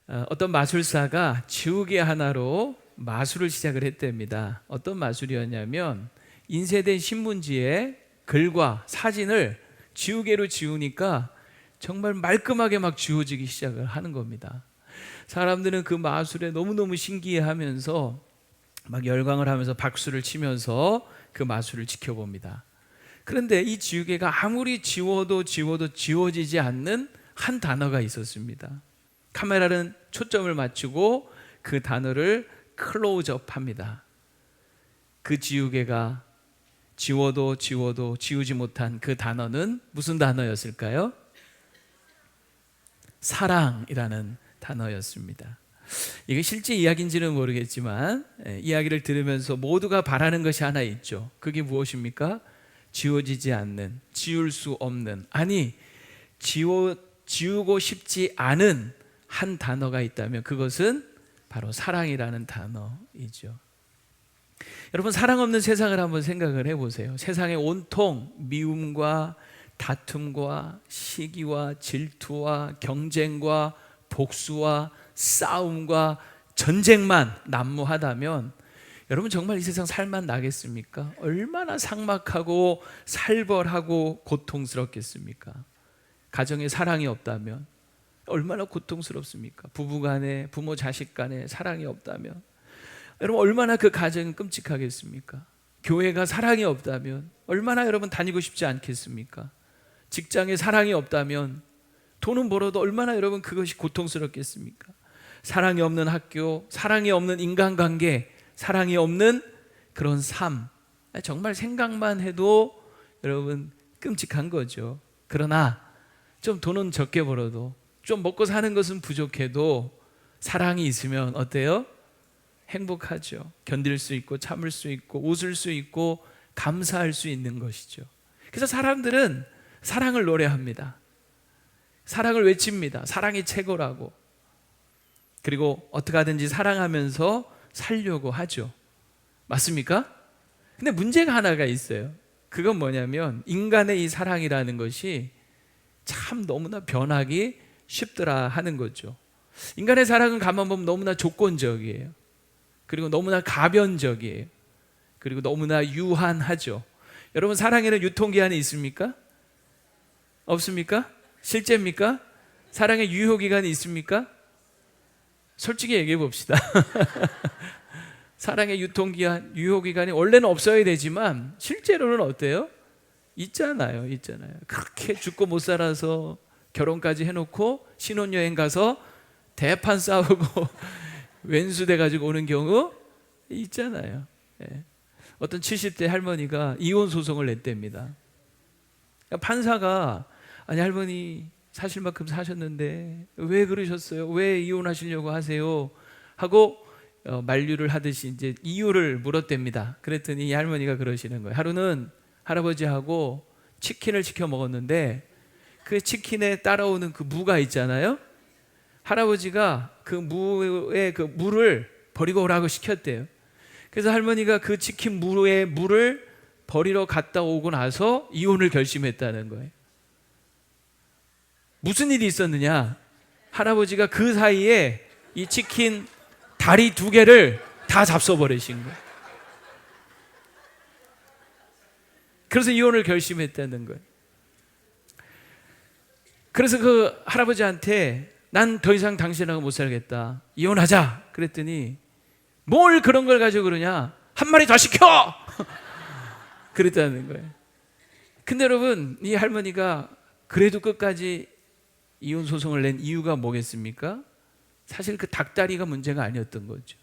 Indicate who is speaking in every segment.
Speaker 1: 어떤 마술사가 지우개 하나로 마술을 시작을 했답니다. 어떤 마술이었냐면 인쇄된 신문지에 글과 사진을 지우개로 지우니까 정말 말끔하게 막 지워지기 시작을 하는 겁니다. 사람들은 그 마술에 너무너무 신기해하면서 막 열광을 하면서 박수를 치면서 그 마술을 지켜봅니다. 그런데 이 지우개가 아무리 지워도 지워지지 않는 한 단어가 있었습니다. 카메라는 초점을 맞추고 그 단어를 클로즈업 합니다. 그 지우개가 지워도 지우지 못한 그 단어는 무슨 단어였을까요? 사랑이라는 단어였습니다. 이게 실제 이야기인지는 모르겠지만 이야기를 들으면서 모두가 바라는 것이 하나 있죠. 그게 무엇입니까? 지워지지 않는, 지울 수 없는, 아니 지우고 싶지 않은 한 단어가 있다면 그것은 바로 사랑이라는 단어이죠. 여러분, 사랑 없는 세상을 한번 생각을 해보세요. 세상에 온통 미움과 다툼과 시기와 질투와 경쟁과 복수와 싸움과 전쟁만 난무하다면 여러분, 정말 이 세상 살만 나겠습니까? 얼마나 삭막하고 살벌하고 고통스럽겠습니까? 가정에 사랑이 없다면 얼마나 고통스럽습니까? 부부간에, 부모 자식 간에 사랑이 없다면 여러분, 얼마나 그 가정이 끔찍하겠습니까? 교회가 사랑이 없다면 얼마나 여러분 다니고 싶지 않겠습니까? 직장에 사랑이 없다면 돈은 벌어도 얼마나 여러분 그것이 고통스럽겠습니까? 사랑이 없는 학교, 사랑이 없는 인간관계, 사랑이 없는 그런 삶, 정말 생각만 해도 여러분 끔찍한 거죠. 그러나 좀 돈은 적게 벌어도, 좀 먹고 사는 것은 부족해도 사랑이 있으면 어때요? 행복하죠. 견딜 수 있고 참을 수 있고 웃을 수 있고 감사할 수 있는 것이죠. 그래서 사람들은 사랑을 노래합니다. 사랑을 외칩니다. 사랑이 최고라고. 그리고 어떻게 하든지 사랑하면서 살려고 하죠. 맞습니까? 근데 문제가 하나가 있어요. 그건 뭐냐면 인간의 이 사랑이라는 것이 참 너무나 변하기 쉽더라 하는 거죠. 인간의 사랑은 가만 보면 너무나 조건적이에요. 그리고 너무나 가변적이에요. 그리고 너무나 유한하죠. 여러분, 사랑에는 유통기한이 있습니까? 없습니까? 실제입니까? 사랑의 유효기간이 있습니까? 솔직히 얘기해 봅시다. 사랑의 유통기한, 유효기간이 원래는 없어야 되지만 실제로는 어때요? 있잖아요. 그렇게 죽고 못 살아서 결혼까지 해놓고 신혼여행 가서 대판 싸우고 왼수돼 가지고 오는 경우 있잖아요. 어떤 70대 할머니가 이혼 소송을 냈답니다. 판사가 아니 할머니 사실 만큼 사셨는데 왜 그러셨어요? 왜 이혼하시려고 하세요? 하고 만류를 하듯이 이제 이유를 물었답니다. 그랬더니 이 할머니가 그러시는 거예요. 하루는 할아버지하고 치킨을 시켜 먹었는데 그 치킨에 따라오는 그 무가 있잖아요. 할아버지가 그 무에 그 물을 버리고 오라고 시켰대요. 그래서 할머니가 그 치킨 무에 물을 버리러 갔다 오고 나서 이혼을 결심했다는 거예요. 무슨 일이 있었느냐? 할아버지가 그 사이에 이 치킨 다리 2개를 다 잡숴버리신 거예요. 그래서 이혼을 결심했다는 거예요. 그래서 그 할아버지한테 난 더 이상 당신하고 못 살겠다, 이혼하자 그랬더니 뭘 그런 걸 가지고 그러냐, 한 마리 더 시켜 그랬다는 거예요. 근데 여러분, 이 할머니가 그래도 끝까지 이혼 소송을 낸 이유가 뭐겠습니까? 사실 그 닭다리가 문제가 아니었던 거죠.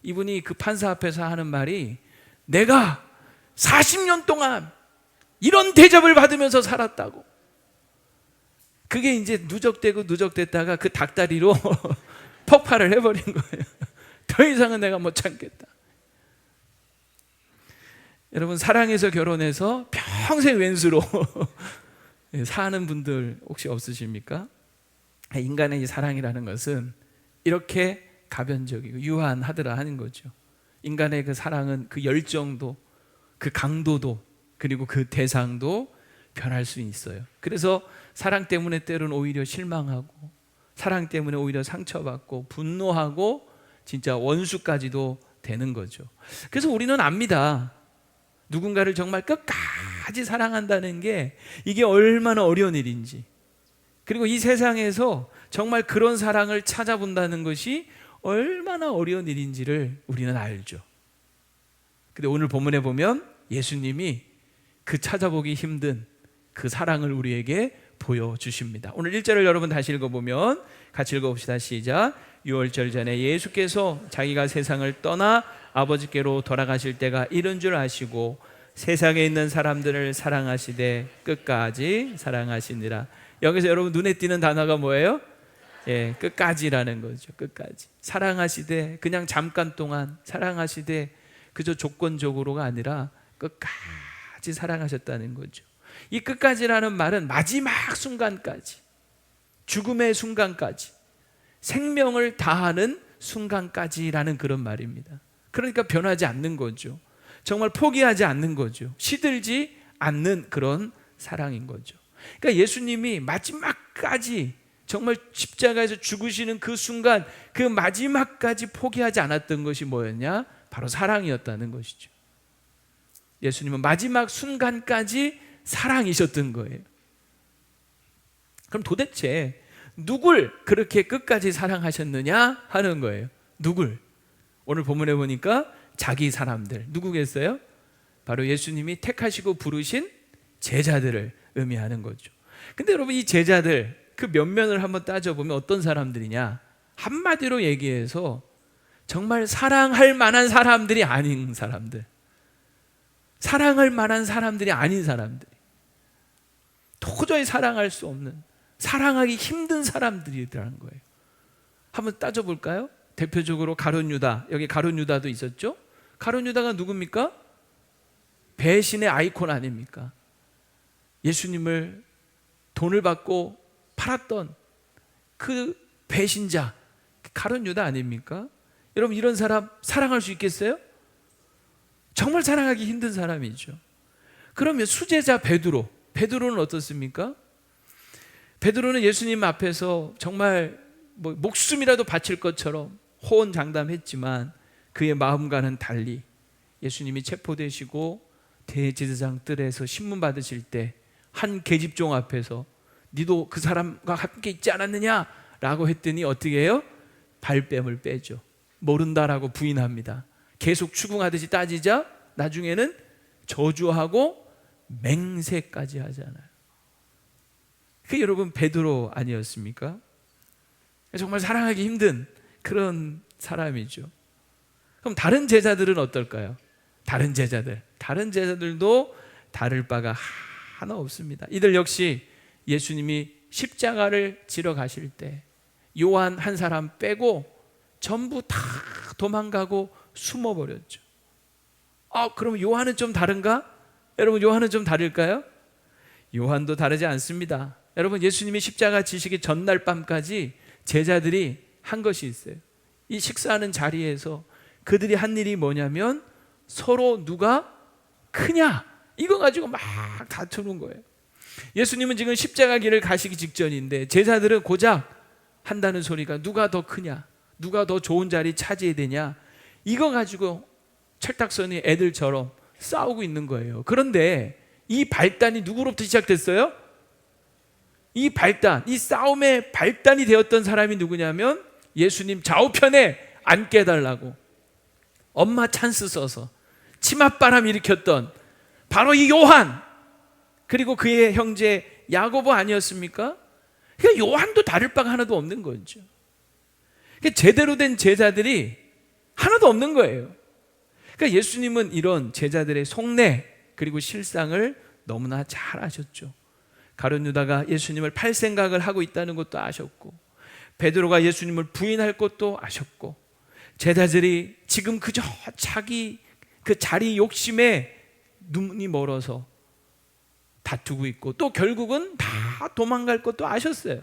Speaker 1: 이분이 그 판사 앞에서 하는 말이 내가 40년 동안 이런 대접을 받으면서 살았다고. 그게 이제 누적됐다가 그 닭다리로 폭발을 해버린 거예요. 더 이상은 내가 못 참겠다. 여러분, 사랑해서 결혼해서 평생 왼수로 사는 분들 혹시 없으십니까? 인간의 이 사랑이라는 것은 이렇게 가변적이고 유한하더라 하는 거죠. 인간의 그 사랑은 그 열정도, 그 강도도, 그리고 그 대상도 변할 수 있어요. 그래서 사랑 때문에 때로는 오히려 실망하고, 사랑 때문에 오히려 상처받고 분노하고 진짜 원수까지도 되는 거죠. 그래서 우리는 압니다. 누군가를 정말 끝까지 사랑한다는 게 이게 얼마나 어려운 일인지, 그리고 이 세상에서 정말 그런 사랑을 찾아본다는 것이 얼마나 어려운 일인지를 우리는 알죠. 근데 오늘 본문에 보면 예수님이 그 찾아보기 힘든 그 사랑을 우리에게 보여주십니다. 오늘 1절을 여러분 다시 읽어보면 같이 읽어봅시다. 시작. 유월절 전에 예수께서 자기가 세상을 떠나 아버지께로 돌아가실 때가 이른 줄 아시고 세상에 있는 사람들을 사랑하시되 끝까지 사랑하시니라. 여기서 여러분 눈에 띄는 단어가 뭐예요? 예, 끝까지라는 거죠. 끝까지 사랑하시되, 그냥 잠깐 동안 사랑하시되 그저 조건적으로가 아니라 끝까지 사랑하셨다는 거죠. 이 끝까지라는 말은 마지막 순간까지, 죽음의 순간까지, 생명을 다하는 순간까지라는 그런 말입니다. 그러니까 변하지 않는 거죠. 정말 포기하지 않는 거죠. 시들지 않는 그런 사랑인 거죠. 그러니까 예수님이 마지막까지, 정말 십자가에서 죽으시는 그 순간, 그 마지막까지 포기하지 않았던 것이 뭐였냐? 바로 사랑이었다는 것이죠. 예수님은 마지막 순간까지 사랑이셨던 거예요. 그럼 도대체 누굴 그렇게 끝까지 사랑하셨느냐 하는 거예요. 누굴? 오늘 본문에 보니까 자기 사람들. 누구겠어요? 바로 예수님이 택하시고 부르신 제자들을 의미하는 거죠. 근데 여러분, 이 제자들 그 면면을 한번 따져보면 어떤 사람들이냐? 한마디로 얘기해서 정말 사랑할 만한 사람들이 아닌 사람들, 사랑할 만한 사람들이 아닌 사람들, 도저히 사랑할 수 없는, 사랑하기 힘든 사람들이라는 거예요. 한번 따져볼까요? 대표적으로 가룟 유다. 여기 가룟 유다도 있었죠. 가룟 유다가 누굽니까? 배신의 아이콘 아닙니까? 예수님을 돈을 받고 팔았던 그 배신자, 가룟 유다 아닙니까? 여러분, 이런 사람 사랑할 수 있겠어요? 정말 사랑하기 힘든 사람이죠. 그러면 수제자 베드로는 어떻습니까? 베드로는 예수님 앞에서 정말 목숨이라도 바칠 것처럼 호언장담했지만 그의 마음과는 달리 예수님이 체포되시고 대제사장 뜰에서 신문 받으실 때 한 계집종 앞에서 니도 그 사람과 함께 있지 않았느냐? 라고 했더니 어떻게 해요? 발뺌을 빼죠. 모른다라고 부인합니다. 계속 추궁하듯이 따지자 나중에는 저주하고 맹세까지 하잖아요. 그게 여러분 베드로 아니었습니까? 정말 사랑하기 힘든 그런 사람이죠. 그럼 다른 제자들은 어떨까요? 다른 제자들도 다를 바가 하나 없습니다. 이들 역시 예수님이 십자가를 지러 가실 때 요한 한 사람 빼고 전부 다 도망가고 숨어버렸죠. 그럼 요한은 좀 다른가? 여러분, 요한은 좀 다를까요? 요한도 다르지 않습니다. 여러분, 예수님이 십자가 지시기 전날 밤까지 제자들이 한 것이 있어요. 이 식사하는 자리에서 그들이 한 일이 뭐냐면 서로 누가 크냐, 이거 가지고 막 다투는 거예요. 예수님은 지금 십자가 길을 가시기 직전인데 제자들은 고작 한다는 소리가 누가 더 크냐, 누가 더 좋은 자리 차지해야 되냐, 이거 가지고 철딱서니 애들처럼 싸우고 있는 거예요. 그런데 이 발단이 누구로부터 시작됐어요? 이 싸움의 발단이 되었던 사람이 누구냐면 예수님 좌우편에 앉게 해달라고 엄마 찬스 써서 치맛바람 일으켰던 바로 이 요한, 그리고 그의 형제 야고보 아니었습니까? 그러니까 요한도 다를 바가 하나도 없는 거죠. 그러니까 제대로 된 제자들이 하나도 없는 거예요. 그러니까 예수님은 이런 제자들의 속내 그리고 실상을 너무나 잘 아셨죠. 가룟 유다가 예수님을 팔 생각을 하고 있다는 것도 아셨고, 베드로가 예수님을 부인할 것도 아셨고, 제자들이 지금 그저 자기 그 자리 욕심에 눈이 멀어서 다투고 있고, 또 결국은 다 도망갈 것도 아셨어요.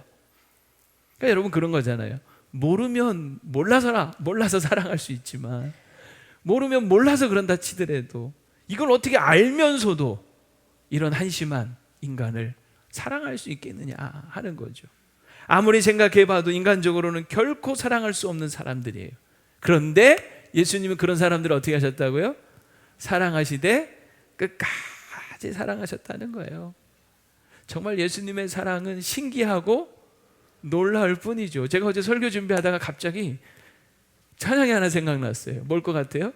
Speaker 1: 그러니까 여러분, 그런 거잖아요. 모르면 몰라서 사랑할 수 있지만, 모르면 몰라서 그런다 치더라도 이걸 어떻게 알면서도 이런 한심한 인간을 사랑할 수 있겠느냐 하는 거죠. 아무리 생각해봐도 인간적으로는 결코 사랑할 수 없는 사람들이에요. 그런데 예수님은 그런 사람들을 어떻게 하셨다고요? 사랑하시되 끝까지 사랑하셨다는 거예요. 정말 예수님의 사랑은 신기하고 놀라울 뿐이죠. 제가 어제 설교 준비하다가 갑자기 찬양이 하나 생각났어요. 뭘 것 같아요?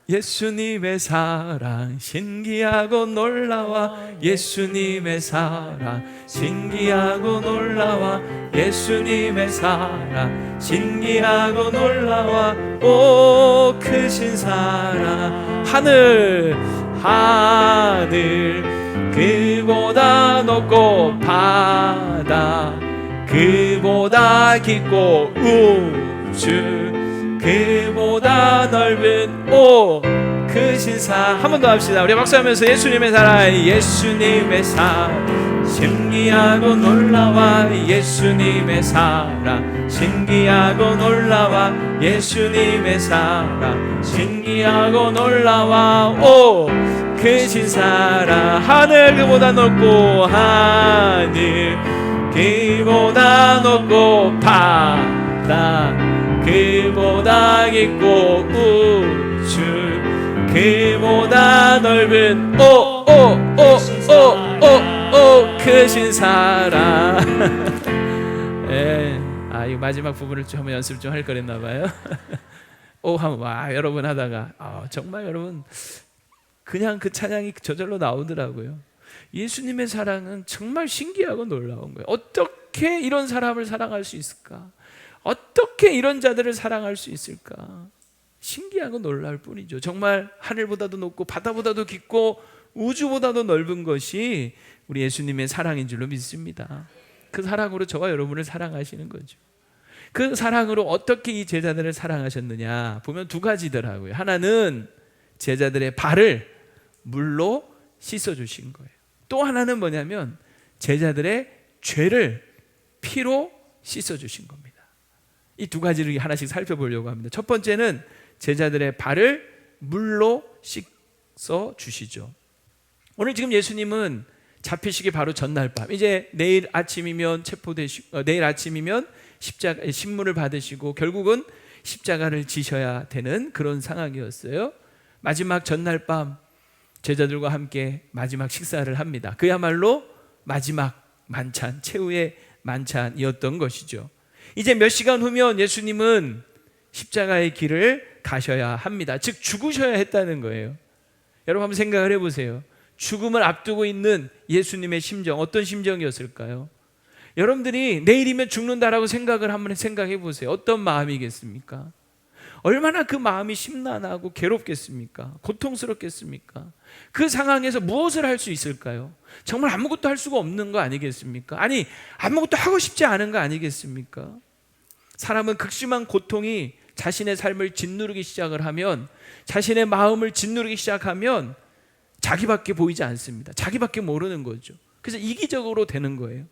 Speaker 1: 예수님의 사랑 신기하고 놀라워, 예수님의 사랑 신기하고 놀라워, 예수님의 사랑 신기하고 놀라워. 오 크신 사랑, 하늘 그보다 높고 바다 그보다 깊고 우주 그보다 넓은 오 크신 사랑. 한 번 더 합시다. 우리 박수하면서 예수님의 사랑, 예수님의 사랑 신기하고 놀라워, 예수님의 사랑 신기하고 놀라워, 예수님의 사랑 신기하고 놀라워. 오 크신 사랑, 하늘 그보다 높고 하늘 그보다 높고 바다 그보다 깊고 우주 그보다 넓은 오 크신 사랑. 이 마지막 부분을 좀 연습 좀 할 거랬나 봐요. 한번 와 여러분 하다가 정말 여러분 그냥 그 찬양이 저절로 나오더라고요. 예수님의 사랑은 정말 신기하고 놀라운 거예요. 어떻게 이런 사람을 사랑할 수 있을까? 어떻게 이런 자들을 사랑할 수 있을까? 신기하고 놀라울 뿐이죠. 정말 하늘보다도 높고 바다보다도 깊고 우주보다도 넓은 것이 우리 예수님의 사랑인 줄로 믿습니다. 그 사랑으로 저와 여러분을 사랑하시는 거죠. 그 사랑으로 어떻게 이 제자들을 사랑하셨느냐 보면 두 가지더라고요. 하나는 제자들의 발을 물로 씻어주신 거예요. 또 하나는 뭐냐면 제자들의 죄를 피로 씻어주신 겁니다. 이 두 가지를 하나씩 살펴보려고 합니다. 첫 번째는 제자들의 발을 물로 씻어 주시죠. 오늘 지금 예수님은 잡히시기 바로 전날 밤, 이제 내일 아침이면 내일 아침이면 신문을 받으시고 결국은 십자가를 지셔야 되는 그런 상황이었어요. 마지막 전날 밤 제자들과 함께 마지막 식사를 합니다. 그야말로 마지막 만찬, 최후의 만찬이었던 것이죠. 이제 몇 시간 후면 예수님은 십자가의 길을 가셔야 합니다. 즉 죽으셔야 했다는 거예요. 여러분 한번 생각을 해보세요. 죽음을 앞두고 있는 예수님의 심정, 어떤 심정이었을까요? 여러분들이 내일이면 죽는다라고 생각을 한번 생각해 보세요. 어떤 마음이겠습니까? 얼마나 그 마음이 심란하고 괴롭겠습니까? 고통스럽겠습니까? 그 상황에서 무엇을 할 수 있을까요? 정말 아무것도 할 수가 없는 거 아니겠습니까? 아니, 아무것도 하고 싶지 않은 거 아니겠습니까? 사람은 극심한 고통이 자신의 삶을 짓누르기 시작을 하면, 자신의 마음을 짓누르기 시작하면 자기밖에 보이지 않습니다. 자기밖에 모르는 거죠. 그래서 이기적으로 되는 거예요.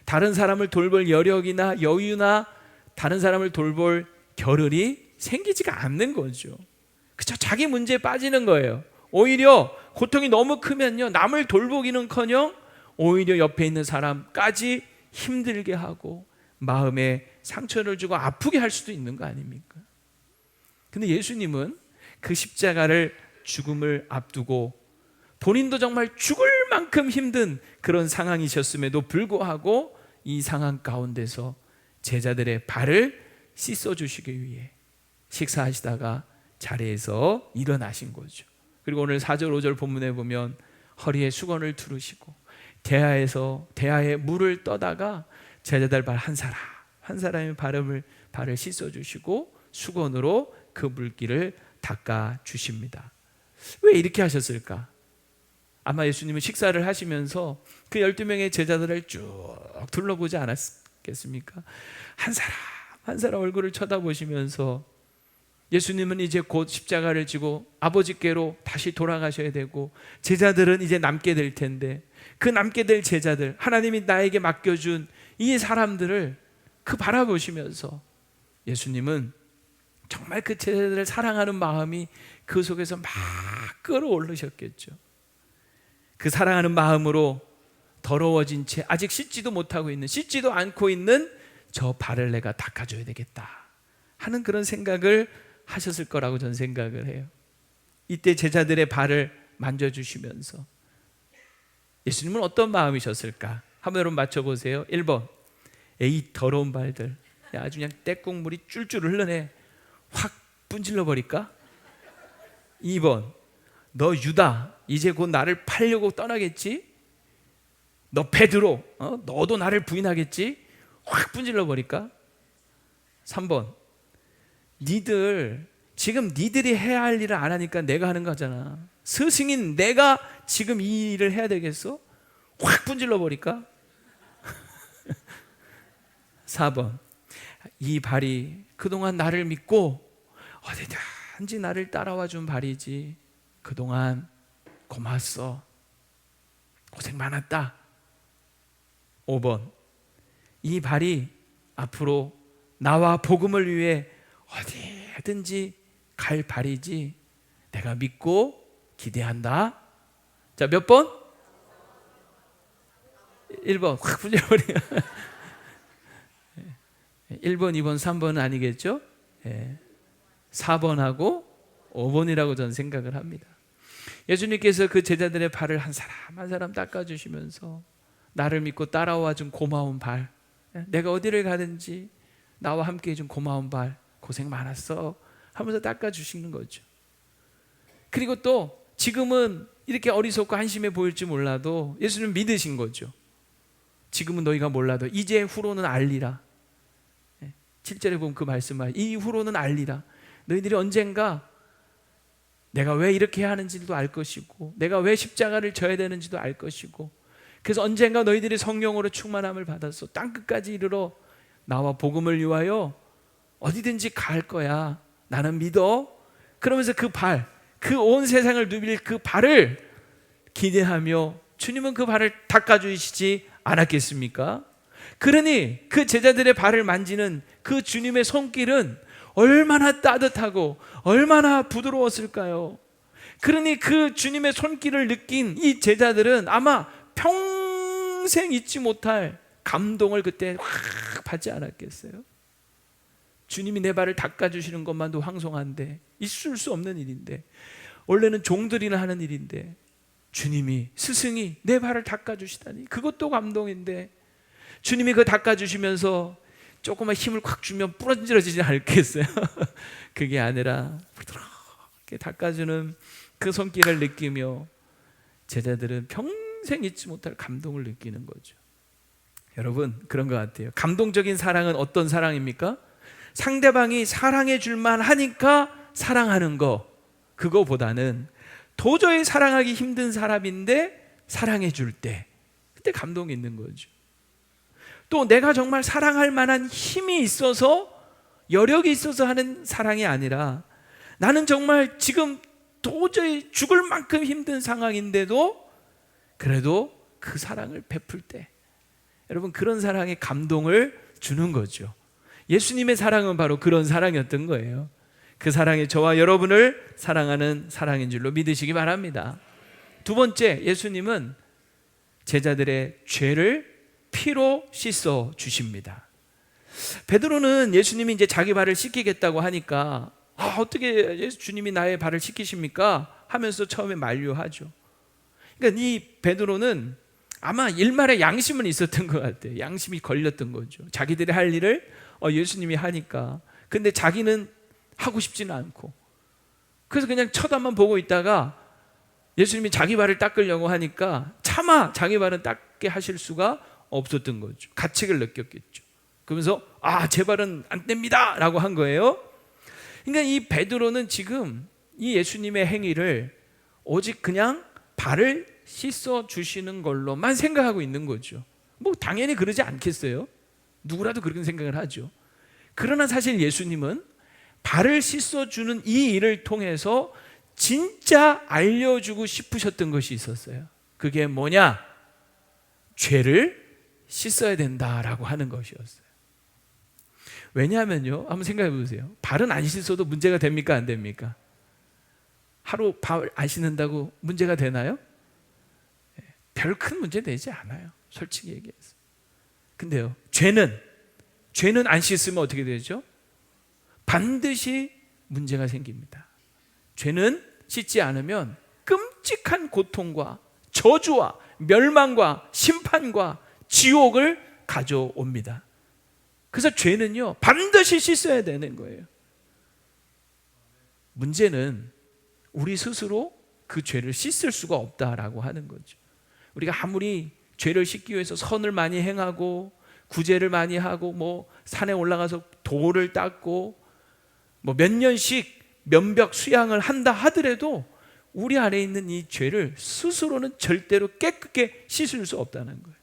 Speaker 1: 다른 사람을 돌볼 여력이나 여유나 다른 사람을 돌볼 겨를이 생기지가 않는 거죠. 그쵸? 자기 문제에 빠지는 거예요. 오히려 고통이 너무 크면요, 남을 돌보기는커녕 오히려 옆에 있는 사람까지 힘들게 하고 마음에 상처를 주고 아프게 할 수도 있는 거 아닙니까? 근데 예수님은 그 십자가를, 죽음을 앞두고 본인도 정말 죽을 만큼 힘든 그런 상황이셨음에도 불구하고 이 상황 가운데서 제자들의 발을 씻어주시기 위해 식사하시다가 자리에서 일어나신 거죠. 그리고 오늘 4절 5절 본문에 보면 허리에 수건을 두르시고 대야에 물을 떠다가 제자들 발 한 사람의 발을 씻어주시고 수건으로 그 물기를 닦아주십니다. 왜 이렇게 하셨을까? 아마 예수님은 식사를 하시면서 그 12명의 제자들을 쭉 둘러보지 않았겠습니까? 한 사람 얼굴을 쳐다보시면서 예수님은 이제 곧 십자가를 지고 아버지께로 다시 돌아가셔야 되고 제자들은 이제 남게 될 텐데, 그 남게 될 제자들, 하나님이 나에게 맡겨준 이 사람들을 바라보시면서 예수님은 정말 그 제자들을 사랑하는 마음이 그 속에서 막 끌어올르셨겠죠. 그 사랑하는 마음으로 더러워진 채 아직 씻지도 못하고 있는, 씻지도 않고 있는 저 발을 내가 닦아줘야 되겠다 하는 그런 생각을 하셨을 거라고 저는 생각을 해요. 이때 제자들의 발을 만져주시면서 예수님은 어떤 마음이셨을까? 한번 여러분 맞춰보세요. 1번, 에이 더러운 발들, 야, 아주 그냥 떼국물이 쫄쫄 흘러내, 확 분질러 버릴까? 2번, 너 유다 이제 곧 나를 팔려고 떠나겠지? 너 베드로, 너도 나를 부인하겠지? 확 분질러 버릴까? 3번, 니들 지금 니들이 해야 할 일을 안 하니까 내가 하는 거잖아. 스승인 내가 지금 이 일을 해야 되겠어? 확 분질러 버릴까? 4번, 이 발이 그동안 나를 믿고 어디든지 나를 따라와 준 발이지, 그동안 고마웠어, 고생 많았다. 5번, 이 발이 앞으로 나와 복음을 위해 어디든지 갈 발이지, 내가 믿고 기대한다. 자, 몇 번? 1번 확 분열버리가 1번, 2번, 3번은 아니겠죠? 4번하고 5번이라고 저는 생각을 합니다. 예수님께서 그 제자들의 발을 한 사람 한 사람 닦아주시면서 나를 믿고 따라와 준 고마운 발, 내가 어디를 가든지 나와 함께 해준 고마운 발, 고생 많았어 하면서 닦아주시는 거죠. 그리고 또 지금은 이렇게 어리석고 한심해 보일지 몰라도 예수님 믿으신 거죠. 지금은 너희가 몰라도 이제 후로는 알리라. 7절에 보면 그 말씀을, 이후로는 알리라. 너희들이 언젠가 내가 왜 이렇게 해야 하는지도 알 것이고, 내가 왜 십자가를 져야 되는지도 알 것이고, 그래서 언젠가 너희들이 성령으로 충만함을 받아서 땅끝까지 이르러 나와 복음을 위하여 어디든지 갈 거야. 나는 믿어. 그러면서 그 발, 그 온 세상을 누빌 그 발을 기대하며 주님은 그 발을 닦아주시지 않았겠습니까? 그러니 그 제자들의 발을 만지는 그 주님의 손길은 얼마나 따뜻하고 얼마나 부드러웠을까요? 그러니 그 주님의 손길을 느낀 이 제자들은 아마 평생 잊지 못할 감동을 그때 확 받지 않았겠어요? 주님이 내 발을 닦아주시는 것만도 황송한데, 있을 수 없는 일인데, 원래는 종들이나 하는 일인데 주님이, 스승이 내 발을 닦아주시다니, 그것도 감동인데, 주님이 그 닦아주시면서 조금만 힘을 콱 주면 부러지지 않겠어요? 그게 아니라 부드럽게 닦아주는 그 손길을 느끼며 제자들은 평생 잊지 못할 감동을 느끼는 거죠. 여러분, 그런 것 같아요. 감동적인 사랑은 어떤 사랑입니까? 상대방이 사랑해 줄만 하니까 사랑하는 거, 그거보다는 도저히 사랑하기 힘든 사람인데 사랑해 줄 때, 그때 감동이 있는 거죠. 또 내가 정말 사랑할 만한 힘이 있어서, 여력이 있어서 하는 사랑이 아니라, 나는 정말 지금 도저히 죽을 만큼 힘든 상황인데도 그래도 그 사랑을 베풀 때, 여러분, 그런 사랑에 감동을 주는 거죠. 예수님의 사랑은 바로 그런 사랑이었던 거예요. 그 사랑이 저와 여러분을 사랑하는 사랑인 줄로 믿으시기 바랍니다. 두 번째, 예수님은 제자들의 죄를 피로 씻어 주십니다. 베드로는 예수님이 이제 자기 발을 씻기겠다고 하니까 어떻게 주님이 나의 발을 씻기십니까? 하면서 처음에 만류하죠. 그러니까 이 베드로는 아마 일말의 양심은 있었던 것 같아요. 양심이 걸렸던 거죠. 자기들이 할 일을 예수님이 하니까, 근데 자기는 하고 싶지는 않고, 그래서 그냥 쳐다만 보고 있다가 예수님이 자기 발을 닦으려고 하니까 차마 자기 발은 닦게 하실 수가 없었던 거죠. 가책을 느꼈겠죠. 그러면서 제 발은 안 됩니다 라고 한 거예요. 그러니까 이 베드로는 지금 이 예수님의 행위를 오직 그냥 발을 씻어 주시는 걸로만 생각하고 있는 거죠. 뭐 당연히 그러지 않겠어요? 누구라도 그렇게 생각을 하죠. 그러나 사실 예수님은 발을 씻어주는 이 일을 통해서 진짜 알려주고 싶으셨던 것이 있었어요. 그게 뭐냐? 죄를 씻어야 된다라고 하는 것이었어요. 왜냐하면요, 한번 생각해 보세요. 발은 안 씻어도 문제가 됩니까? 안 됩니까? 하루 발 안 씻는다고 문제가 되나요? 별 큰 문제 되지 않아요, 솔직히 얘기해서. 근데요, 죄는 안 씻으면 어떻게 되죠? 반드시 문제가 생깁니다. 죄는 씻지 않으면 끔찍한 고통과 저주와 멸망과 심판과 지옥을 가져옵니다. 그래서 죄는요, 반드시 씻어야 되는 거예요. 문제는 우리 스스로 그 죄를 씻을 수가 없다라고 하는 거죠. 우리가 아무리 죄를 씻기 위해서 선을 많이 행하고 구제를 많이 하고 뭐 산에 올라가서 돌을 닦고 뭐 몇 년씩 면벽 수양을 한다 하더라도 우리 안에 있는 이 죄를 스스로는 절대로 깨끗게 씻을 수 없다는 거예요.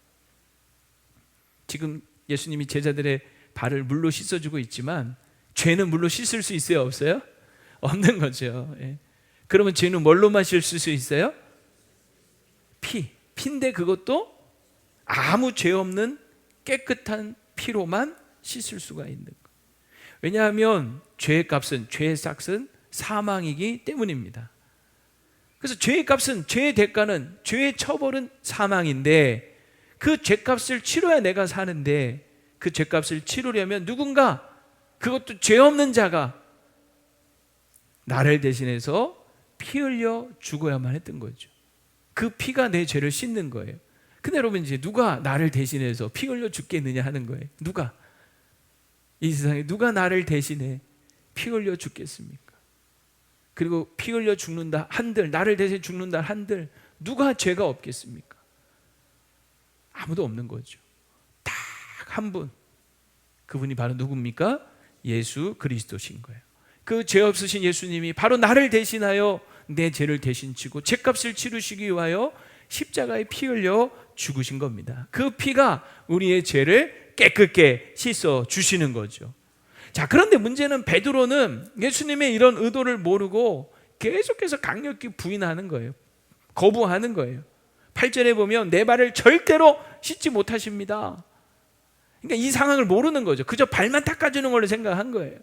Speaker 1: 지금 예수님이 제자들의 발을 물로 씻어주고 있지만 죄는 물로 씻을 수 있어요, 없어요? 없는 거죠. 예. 그러면 죄는 뭘로만 씻을 수 있어요? 피인데 그것도 아무 죄 없는 깨끗한 피로만 씻을 수가 있는 거예요. 왜냐하면 죄의 값은, 죄의 삭은 사망이기 때문입니다. 그래서 죄의 값은, 죄의 대가는, 죄의 처벌은 사망인데 그 죄값을 치러야 내가 사는데 그 죄값을 치르려면 누군가, 그것도 죄 없는 자가 나를 대신해서 피 흘려 죽어야만 했던 거죠. 그 피가 내 죄를 씻는 거예요. 근데 여러분, 이제 누가 나를 대신해서 피 흘려 죽겠느냐 하는 거예요. 누가? 이 세상에 누가 나를 대신해 피 흘려 죽겠습니까? 그리고 피 흘려 죽는다 한들, 나를 대신해 죽는다 한들 누가 죄가 없겠습니까? 아무도 없는 거죠. 딱 한 분, 그분이 바로 누굽니까? 예수 그리스도신 거예요. 그 죄 없으신 예수님이 바로 나를 대신하여 내 죄를 대신 지고 죄값을 치르시기 위하여 십자가에 피 흘려 죽으신 겁니다. 그 피가 우리의 죄를 깨끗게 씻어 주시는 거죠. 자, 그런데 문제는 베드로는 예수님의 이런 의도를 모르고 계속해서 강력히 부인하는 거예요. 거부하는 거예요. 8절에 보면 내 발을 절대로 씻지 못하십니다. 그러니까 이 상황을 모르는 거죠. 그저 발만 닦아주는 걸로 생각한 거예요.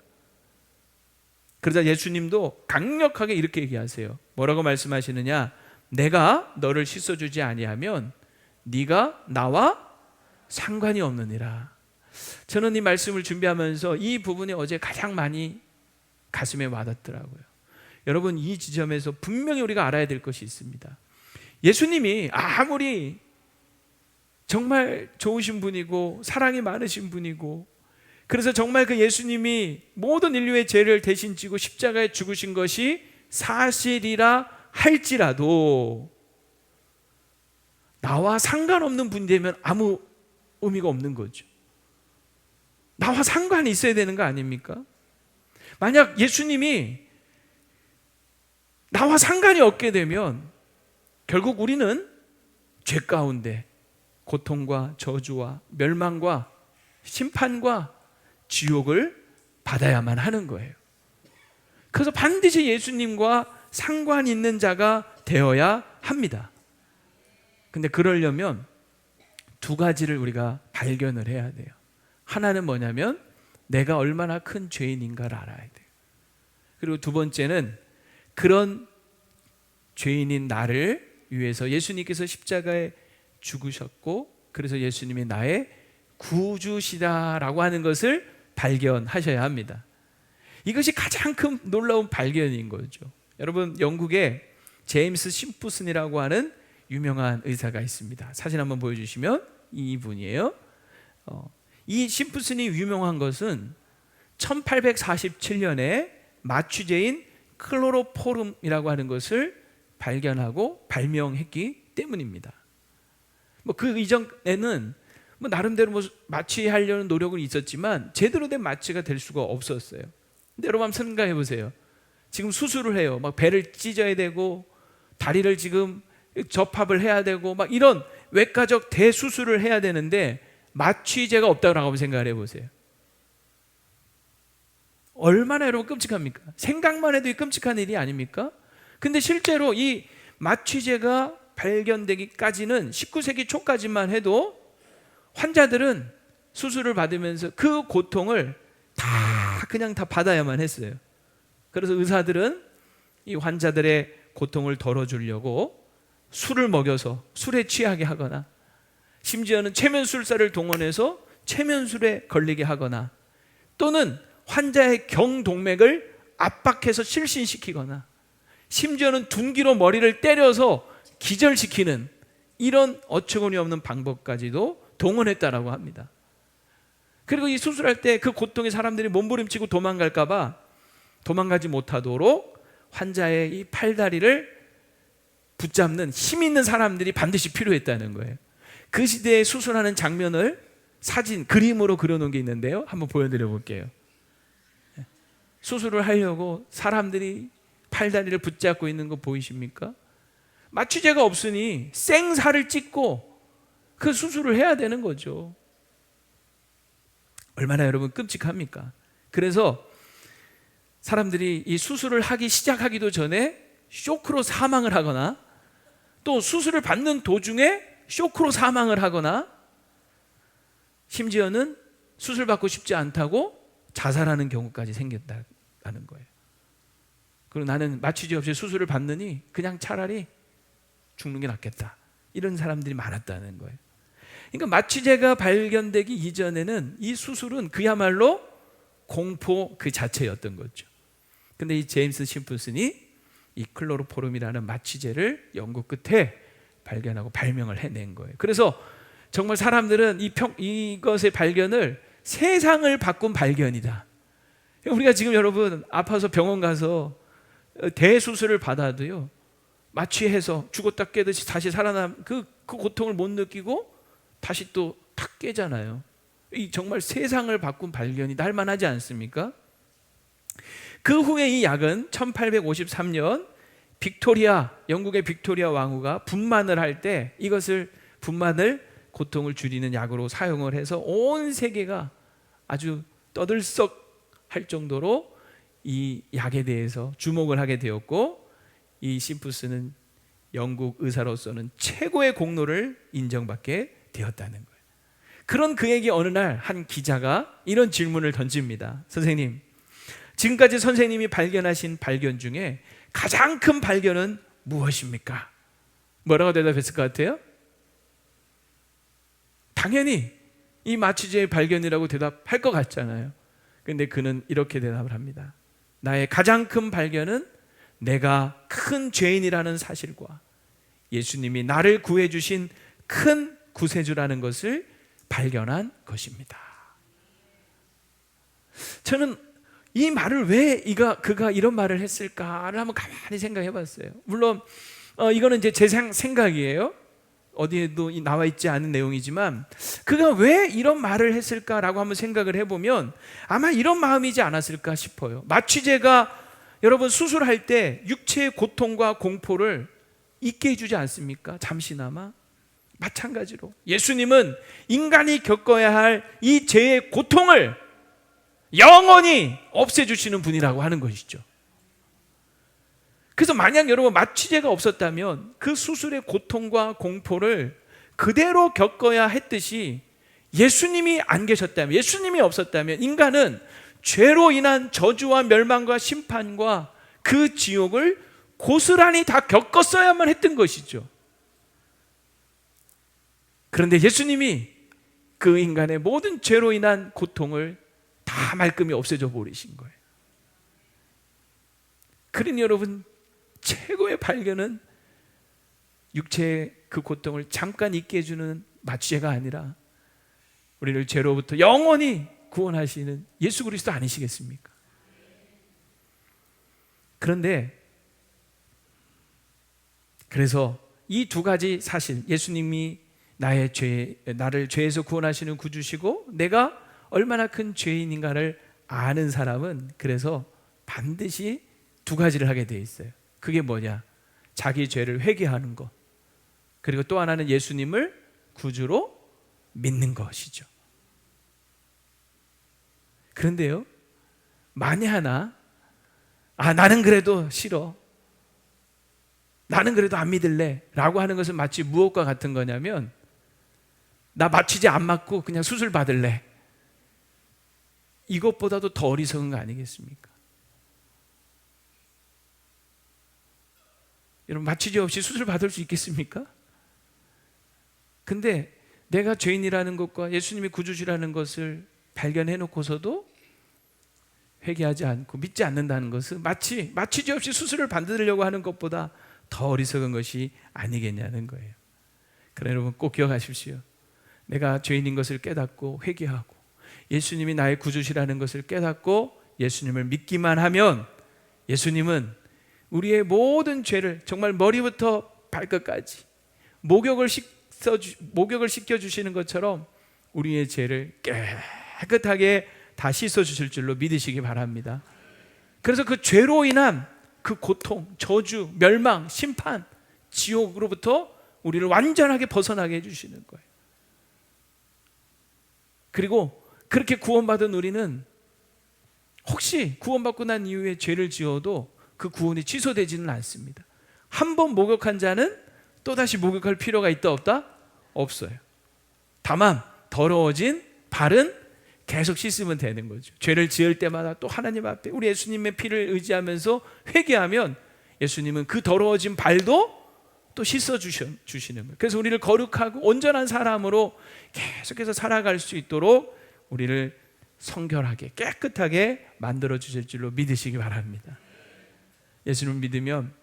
Speaker 1: 그러자 예수님도 강력하게 이렇게 얘기하세요. 뭐라고 말씀하시느냐? 내가 너를 씻어주지 아니하면 네가 나와 상관이 없느니라. 저는 이 말씀을 준비하면서 이 부분이 어제 가장 많이 가슴에 와닿더라고요. 여러분, 이 지점에서 분명히 우리가 알아야 될 것이 있습니다. 예수님이 아무리 정말 좋으신 분이고 사랑이 많으신 분이고, 그래서 정말 그 예수님이 모든 인류의 죄를 대신 지고 십자가에 죽으신 것이 사실이라 할지라도 나와 상관없는 분이 되면 아무 의미가 없는 거죠. 나와 상관이 있어야 되는 거 아닙니까? 만약 예수님이 나와 상관이 없게 되면 결국 우리는 죄 가운데 고통과 저주와 멸망과 심판과 지옥을 받아야만 하는 거예요. 그래서 반드시 예수님과 상관 있는 자가 되어야 합니다. 근데 그러려면 두 가지를 우리가 발견을 해야 돼요. 하나는 뭐냐면 내가 얼마나 큰 죄인인가를 알아야 돼요. 그리고 두 번째는 그런 죄인인 나를 위해서 예수님께서 십자가에 죽으셨고, 그래서 예수님이 나의 구주시다라고 하는 것을 발견하셔야 합니다. 이것이 가장 큰 놀라운 발견인 거죠. 여러분, 영국에 제임스 심프슨이라고 하는 유명한 의사가 있습니다. 사진 한번 보여주시면 이분이에요. 이 심프슨이 유명한 것은 1847년에 마취제인 클로로포름이라고 하는 것을 발견하고 발명했기 때문입니다. 그 이전에는 나름대로 마취하려는 노력은 있었지만 제대로 된 마취가 될 수가 없었어요. 근데 여러분 한번 생각해 보세요. 지금 수술을 해요. 배를 찢어야 되고 다리를 지금 접합을 해야 되고 이런 외과적 대수술을 해야 되는데 마취제가 없다고 한번 생각을 해보세요. 얼마나 여러분 끔찍합니까? 생각만 해도 끔찍한 일이 아닙니까? 근데 실제로 이 마취제가 발견되기까지는 19세기 초까지만 해도 환자들은 수술을 받으면서 그 고통을 그냥 다 받아야만 했어요. 그래서 의사들은 이 환자들의 고통을 덜어주려고 술을 먹여서 술에 취하게 하거나, 심지어는 최면술사를 동원해서 최면술에 걸리게 하거나, 또는 환자의 경동맥을 압박해서 실신시키거나, 심지어는 둔기로 머리를 때려서 기절시키는 이런 어처구니 없는 방법까지도 동원했다라고 합니다. 그리고 이 수술할 때 그 고통에 사람들이 몸부림치고 도망가지 못하도록 환자의 이 팔다리를 붙잡는 힘 있는 사람들이 반드시 필요했다는 거예요. 그 시대에 수술하는 장면을 사진, 그림으로 그려놓은 게 있는데요, 한번 보여드려 볼게요. 수술을 하려고 사람들이 팔다리를 붙잡고 있는 거 보이십니까? 마취제가 없으니 생살을 찢고 그 수술을 해야 되는 거죠. 얼마나 여러분 끔찍합니까? 그래서 사람들이 이 수술을 하기 시작하기도 전에 쇼크로 사망을 하거나, 또 수술을 받는 도중에 쇼크로 사망을 하거나, 심지어는 수술 받고 싶지 않다고 자살하는 경우까지 생겼다는 거예요. 그리고 나는 마취제 없이 수술을 받느니 그냥 차라리 죽는 게 낫겠다, 이런 사람들이 많았다는 거예요. 그러니까 마취제가 발견되기 이전에는 이 수술은 그야말로 공포 그 자체였던 거죠. 근데 이 제임스 심프슨이 이 클로로포름이라는 마취제를 연구 끝에 발견하고 발명을 해낸 거예요. 그래서 정말 사람들은 이것의 발견을 세상을 바꾼 발견이다. 우리가 지금 여러분 아파서 병원 가서 대수술을 받아도요, 마취해서 죽었다 깨듯이 다시 살아남 그 고통을 못 느끼고 다시 또 탁 깨잖아요. 이 정말 세상을 바꾼 발견이 날만하지 않습니까? 그 후에 이 약은 1853년 영국의 빅토리아 왕후가 분만을 할 때 분만을 고통을 줄이는 약으로 사용을 해서 온 세계가 아주 떠들썩할 정도로 이 약에 대해서 주목을 하게 되었고, 이 심프스는 영국 의사로서는 최고의 공로를 인정받게 되었다는 거예요. 그런 그에게 어느 날 한 기자가 이런 질문을 던집니다. 선생님, 지금까지 선생님이 발견하신 발견 중에 가장 큰 발견은 무엇입니까? 뭐라고 대답했을 것 같아요? 당연히 이 마취제의 발견이라고 대답할 것 같잖아요. 그런데 그는 이렇게 대답을 합니다. 나의 가장 큰 발견은 내가 큰 죄인이라는 사실과 예수님이 나를 구해주신 큰 구세주라는 것을 발견한 것입니다. 저는 이 말을 왜 그가 이런 말을 했을까를 한번 가만히 생각해 봤어요. 물론 이거는 이제 제 생각이에요. 어디에도 나와 있지 않은 내용이지만, 그가 왜 이런 말을 했을까라고 한번 생각을 해보면 아마 이런 마음이지 않았을까 싶어요. 마취제가 여러분 수술할 때 육체의 고통과 공포를 잊게 해주지 않습니까? 잠시나마. 마찬가지로 예수님은 인간이 겪어야 할 이 죄의 고통을 영원히 없애주시는 분이라고 하는 것이죠. 그래서 만약 여러분 마취제가 없었다면 그 수술의 고통과 공포를 그대로 겪어야 했듯이, 예수님이 안 계셨다면, 예수님이 없었다면 인간은 죄로 인한 저주와 멸망과 심판과 그 지옥을 고스란히 다 겪었어야만 했던 것이죠. 그런데 예수님이 그 인간의 모든 죄로 인한 고통을 다 말끔히 없애줘 버리신 거예요. 그러니 여러분, 최고의 발견은 육체의 그 고통을 잠깐 잊게 해주는 마취제가 아니라 우리를 죄로부터 영원히 구원하시는 예수 그리스도 아니시겠습니까? 그런데 그래서 이 두 가지 사실, 예수님이 나를 죄에서 구원하시는 구주시고 내가 얼마나 큰 죄인인가를 아는 사람은 그래서 반드시 두 가지를 하게 돼 있어요. 그게 뭐냐? 자기 죄를 회개하는 것, 그리고 또 하나는 예수님을 구주로 믿는 것이죠. 그런데요, 만에 하나 나는 그래도 싫어, 나는 그래도 안 믿을래 라고 하는 것은 마치 무엇과 같은 거냐면, 나 마취제 안 맞고 그냥 수술 받을래, 이것보다도 더 어리석은 거 아니겠습니까? 여러분 마취제 없이 수술 받을 수 있겠습니까? 근데 내가 죄인이라는 것과 예수님이 구주시라는 것을 발견해 놓고서도 회개하지 않고 믿지 않는다는 것은 마치 마취제 없이 수술을 받으려고 하는 것보다 더 어리석은 것이 아니겠냐는 거예요. 그러나 여러분 꼭 기억하십시오. 내가 죄인인 것을 깨닫고 회개하고 예수님이 나의 구주시라는 것을 깨닫고 예수님을 믿기만 하면 예수님은 우리의 모든 죄를 정말 머리부터 발끝까지 목욕을 시켜주시는 것처럼 우리의 죄를 깨끗하게 다 씻어주실 줄로 믿으시기 바랍니다. 그래서 그 죄로 인한 그 고통, 저주, 멸망, 심판, 지옥으로부터 우리를 완전하게 벗어나게 해주시는 거예요. 그리고 그렇게 구원받은 우리는 혹시 구원받고 난 이후에 죄를 지어도 그 구원이 취소되지는 않습니다. 한 번 목욕한 자는 또다시 목욕할 필요가 있다 없다? 없어요. 다만 더러워진 발은 계속 씻으면 되는 거죠. 죄를 지을 때마다 또 하나님 앞에 우리 예수님의 피를 의지하면서 회개하면 예수님은 그 더러워진 발도 또 씻어 주시는 거예요. 그래서 우리를 거룩하고 온전한 사람으로 계속해서 살아갈 수 있도록 우리를 성결하게 깨끗하게 만들어 주실 줄로 믿으시기 바랍니다. 예수님을 믿으면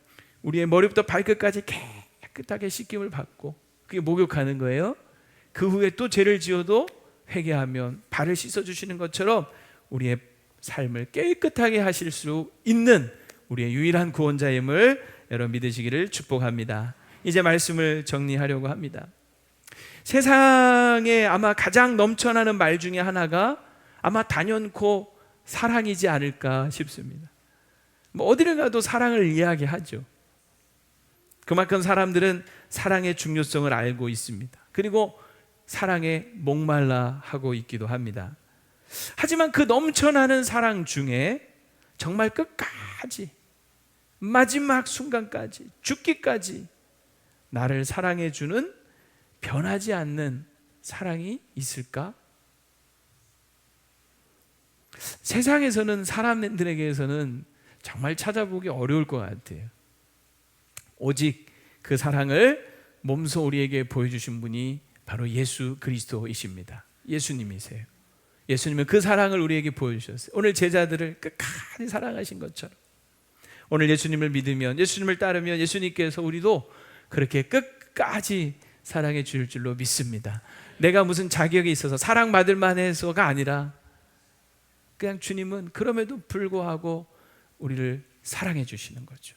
Speaker 1: 우리의 머리부터 발끝까지 깨끗하게 씻김을 받고 그게 목욕하는 거예요. 그 후에 또 죄를 지어도 회개하면 발을 씻어주시는 것처럼 우리의 삶을 깨끗하게 하실 수 있는 우리의 유일한 구원자임을 여러분 믿으시기를 축복합니다. 이제 말씀을 정리하려고 합니다. 세상에 아마 가장 넘쳐나는 말 중에 하나가 아마 단연코 사랑이지 않을까 싶습니다. 뭐 어디를 가도 사랑을 이야기하죠. 그만큼 사람들은 사랑의 중요성을 알고 있습니다. 그리고 사랑에 목말라 하고 있기도 합니다. 하지만 그 넘쳐나는 사랑 중에 정말 끝까지 마지막 순간까지 죽기까지 나를 사랑해 주는 변하지 않는 사랑이 있을까? 세상에서는 사람들에게서는 정말 찾아보기 어려울 것 같아요. 오직 그 사랑을 몸소 우리에게 보여주신 분이 바로 예수 그리스도이십니다. 예수님이세요. 예수님은 그 사랑을 우리에게 보여주셨어요. 오늘 제자들을 끝까지 사랑하신 것처럼 오늘 예수님을 믿으면, 예수님을 따르면 예수님께서 우리도 그렇게 끝까지 사랑해 주실 줄로 믿습니다. 내가 무슨 자격이 있어서 사랑받을 만해서가 아니라 그냥 주님은 그럼에도 불구하고 우리를 사랑해 주시는 거죠.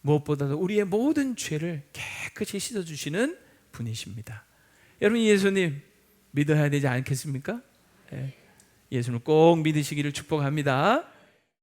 Speaker 1: 무엇보다도 우리의 모든 죄를 깨끗이 씻어주시는 분이십니다. 여러분 예수님 믿어야 되지 않겠습니까? 예수님을 꼭 믿으시기를 축복합니다.